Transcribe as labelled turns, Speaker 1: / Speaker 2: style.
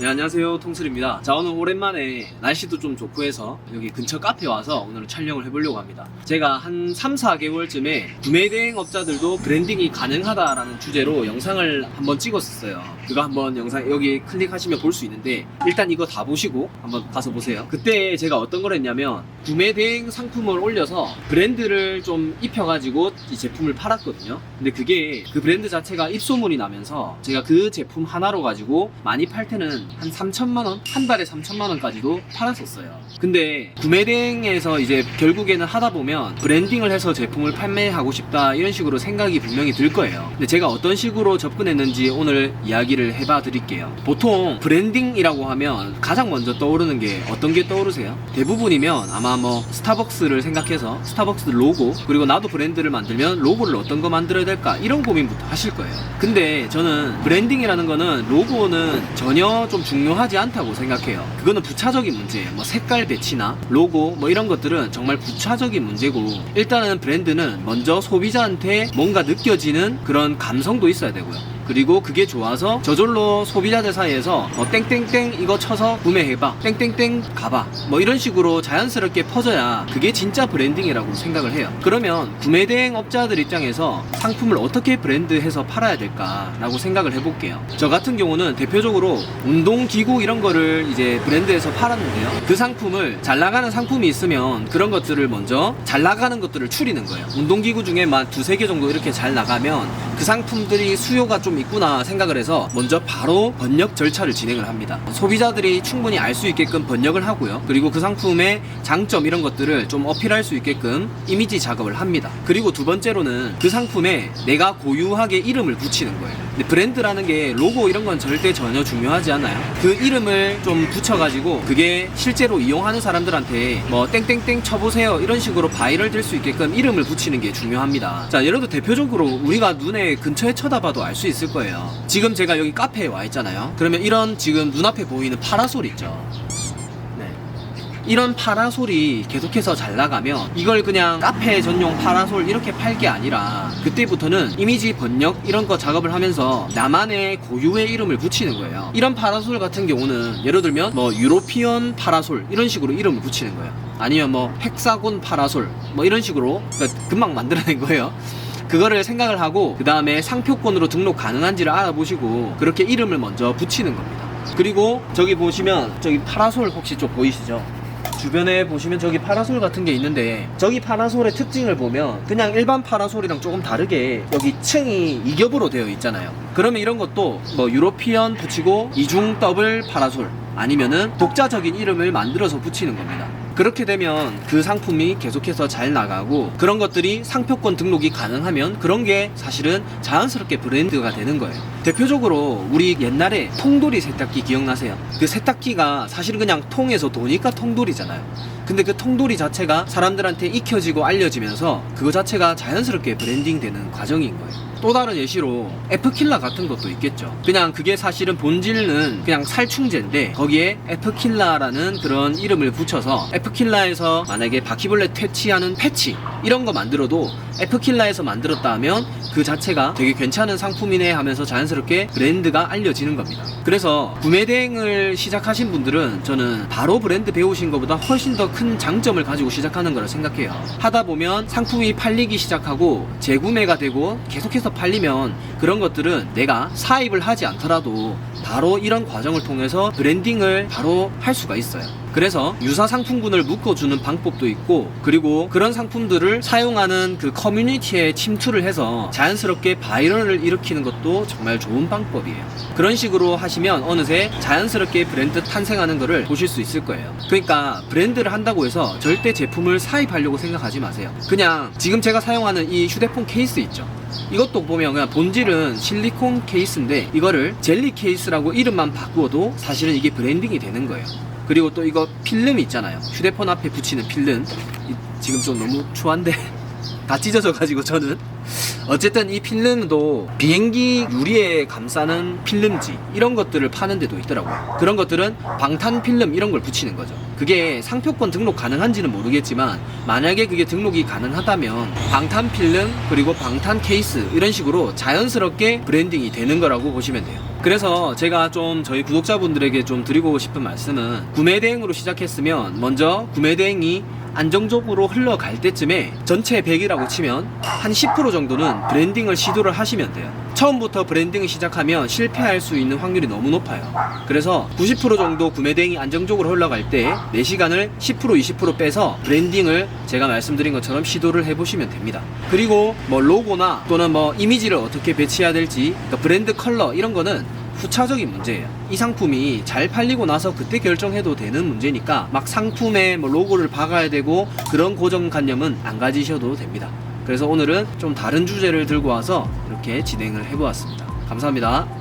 Speaker 1: 네, 안녕하세요. 통슬입니다. 자, 오늘 오랜만에 날씨도 좀 좋고 해서 여기 근처 카페 와서 오늘 촬영을 해보려고 합니다. 제가 한 3, 4개월쯤에 구매대행 업자들도 브랜딩이 가능하다라는 주제로 영상을 한번 찍었었어요. 그거 한번 영상 여기 클릭하시면 볼 수 있는데, 일단 이거 다 보시고 한번 가서 보세요. 그때 제가 어떤 걸 했냐면 구매대행 상품을 올려서 브랜드를 좀 입혀가지고 이 제품을 팔았거든요. 근데 그게 그 브랜드 자체가 입소문이 나면서 제가 그 제품 하나로 가지고 많이 팔 때는 한 3천만원? 한 달에 3천만원까지도 팔았었어요. 근데 구매대행에서 이제 결국에는 하다 보면 브랜딩을 해서 제품을 판매하고 싶다 이런 식으로 생각이 분명히 들 거예요. 근데 제가 어떤 식으로 접근했는지 오늘 이야기를 해봐 드릴게요. 보통 브랜딩이라고 하면 가장 먼저 떠오르는 게 어떤 게 떠오르세요? 대부분이면 아마 뭐 스타벅스를 생각해서 스타벅스 로고, 그리고 나도 브랜드를 만들면 로고를 어떤 거 만들어야 될까 이런 고민부터 하실 거예요. 근데 저는 브랜딩이라는 거는 로고는 전혀 좀 중요하지 않다고 생각해요. 그거는 부차적인 문제예요. 뭐 색깔 배치나 로고 뭐 이런 것들은 정말 부차적인 문제고, 일단은 브랜드는 먼저 소비자한테 뭔가 느껴지는 그런 감성도 있어야 되고요. 그리고 그게 좋아서 저절로 소비자들 사이에서 땡땡땡 이거 쳐서 구매해봐, 땡땡땡 가봐, 뭐 이런 식으로 자연스럽게 퍼져야 그게 진짜 브랜딩이라고 생각을 해요. 그러면 구매대행 업자들 입장에서 상품을 어떻게 브랜드해서 팔아야 될까라고 생각을 해볼게요. 저 같은 경우는 대표적으로 운동기구 이런 거를 이제 브랜드해서 팔았는데요. 그 상품을 잘 나가는 상품이 있으면 그런 것들을 먼저 잘 나가는 것들을 추리는 거예요. 운동기구 중에 만 두세 개 정도 이렇게 잘 나가면 그 상품들이 수요가 좀 있구나 생각을 해서 먼저 바로 번역 절차를 진행을 합니다. 소비자들이 충분히 알 수 있게끔 번역을 하고요. 그리고 그 상품의 장점 이런 것들을 좀 어필할 수 있게끔 이미지 작업을 합니다. 그리고 두 번째로는 그 상품에 내가 고유하게 이름을 붙이는 거예요. 근데 브랜드라는 게 로고 이런 건 절대 전혀 중요하지 않아요. 그 이름을 좀 붙여가지고 그게 실제로 이용하는 사람들한테 뭐 땡땡땡 쳐보세요 이런 식으로 바이럴 될 수 있게끔 이름을 붙이는 게 중요합니다. 자, 예를 들어 대표적으로 우리가 눈에 근처에 쳐다봐도 알 수 있을 거예요. 지금 제가 여기 카페에 와 있잖아요. 그러면 이런 지금 눈앞에 보이는 파라솔 있죠. 이런 파라솔이 계속해서 잘 나가면 이걸 그냥 카페 전용 파라솔 이렇게 팔 게 아니라 그때부터는 이미지 번역 이런 거 작업을 하면서 나만의 고유의 이름을 붙이는 거예요. 이런 파라솔 같은 경우는 예를 들면 뭐 유로피언 파라솔 이런 식으로 이름을 붙이는 거예요. 아니면 뭐 헥사곤 파라솔 뭐 이런 식으로, 그러니까 금방 만들어낸 거예요. 그거를 생각을 하고 그 다음에 상표권으로 등록 가능한지를 알아보시고 그렇게 이름을 먼저 붙이는 겁니다. 그리고 저기 보시면 저기 파라솔 혹시 좀 보이시죠? 주변에 보시면 저기 파라솔 같은 게 있는데, 저기 파라솔의 특징을 보면 그냥 일반 파라솔이랑 조금 다르게 여기 층이 2겹으로 되어 있잖아요. 그러면 이런 것도 뭐 유로피언 붙이고 이중 더블 파라솔 아니면은 독자적인 이름을 만들어서 붙이는 겁니다. 그렇게 되면 그 상품이 계속해서 잘 나가고 그런 것들이 상표권 등록이 가능하면 그런 게 사실은 자연스럽게 브랜드가 되는 거예요. 대표적으로 우리 옛날에 통돌이 세탁기 기억나세요? 그 세탁기가 사실은 그냥 통에서 도니까 통돌이잖아요. 근데 그 통돌이 자체가 사람들한테 익혀지고 알려지면서 그거 자체가 자연스럽게 브랜딩 되는 과정인 거예요. 또 다른 예시로 F킬라 같은 것도 있겠죠. 그냥 그게 사실은 본질은 그냥 살충제인데 거기에 F킬라라는 그런 이름을 붙여서 F킬라에서 만약에 바퀴벌레 퇴치하는 패치 이런 거 만들어도 F킬라에서 만들었다 하면 그 자체가 되게 괜찮은 상품이네 하면서 자연스럽게 브랜드가 알려지는 겁니다. 그래서 구매대행을 시작하신 분들은 저는 바로 브랜드 배우신 것보다 훨씬 더 큰 장점을 가지고 시작하는 거라 생각해요. 하다 보면 상품이 팔리기 시작하고 재구매가 되고 계속해서 팔리면 그런 것들은 내가 사입을 하지 않더라도 바로 이런 과정을 통해서 브랜딩을 바로 할 수가 있어요. 그래서 유사 상품군을 묶어주는 방법도 있고, 그리고 그런 상품들을 사용하는 그 커뮤니티에 침투를 해서 자연스럽게 바이럴을 일으키는 것도 정말 좋은 방법이에요. 그런 식으로 하시면 어느새 자연스럽게 브랜드 탄생하는 거를 보실 수 있을 거예요. 그러니까 브랜드를 한다고 해서 절대 제품을 사입하려고 생각하지 마세요. 그냥 지금 제가 사용하는 이 휴대폰 케이스 있죠. 이것도 보면 그냥 본질은 실리콘 케이스인데 이거를 젤리 케이스라고 이름만 바꾸어도 사실은 이게 브랜딩이 되는 거예요. 그리고 또 이거 필름 있잖아요. 휴대폰 앞에 붙이는 필름. 지금 좀 너무 추한데 다 찢어져 가지고 저는 어쨌든 이 필름도 비행기 유리에 감싸는 필름지 이런 것들을 파는 데도 있더라고요. 그런 것들은 방탄 필름 이런 걸 붙이는 거죠. 그게 상표권 등록 가능한지는 모르겠지만 만약에 그게 등록이 가능하다면 방탄 필름 그리고 방탄 케이스 이런 식으로 자연스럽게 브랜딩이 되는 거라고 보시면 돼요. 그래서 제가 좀 저희 구독자분들에게 좀 드리고 싶은 말씀은, 구매 대행으로 시작했으면 먼저 구매 대행이 안정적으로 흘러갈 때쯤에 전체 100이라고 치면 한 10% 정도는 브랜딩을 시도를 하시면 돼요. 처음부터 브랜딩을 시작하면 실패할 수 있는 확률이 너무 높아요. 그래서 90% 정도 구매 대행이 안정적으로 흘러갈 때 내 시간을 10% 20% 빼서 브랜딩을 제가 말씀드린 것처럼 시도를 해보시면 됩니다. 그리고 뭐 로고나 또는 뭐 이미지를 어떻게 배치해야 될지, 그러니까 브랜드 컬러 이런 거는 후차적인 문제예요. 이 상품이 잘 팔리고 나서 그때 결정해도 되는 문제니까 막 상품에 뭐 로고를 박아야 되고 그런 고정관념은 안 가지셔도 됩니다. 그래서 오늘은 좀 다른 주제를 들고 와서 이렇게 진행을 해보았습니다. 감사합니다.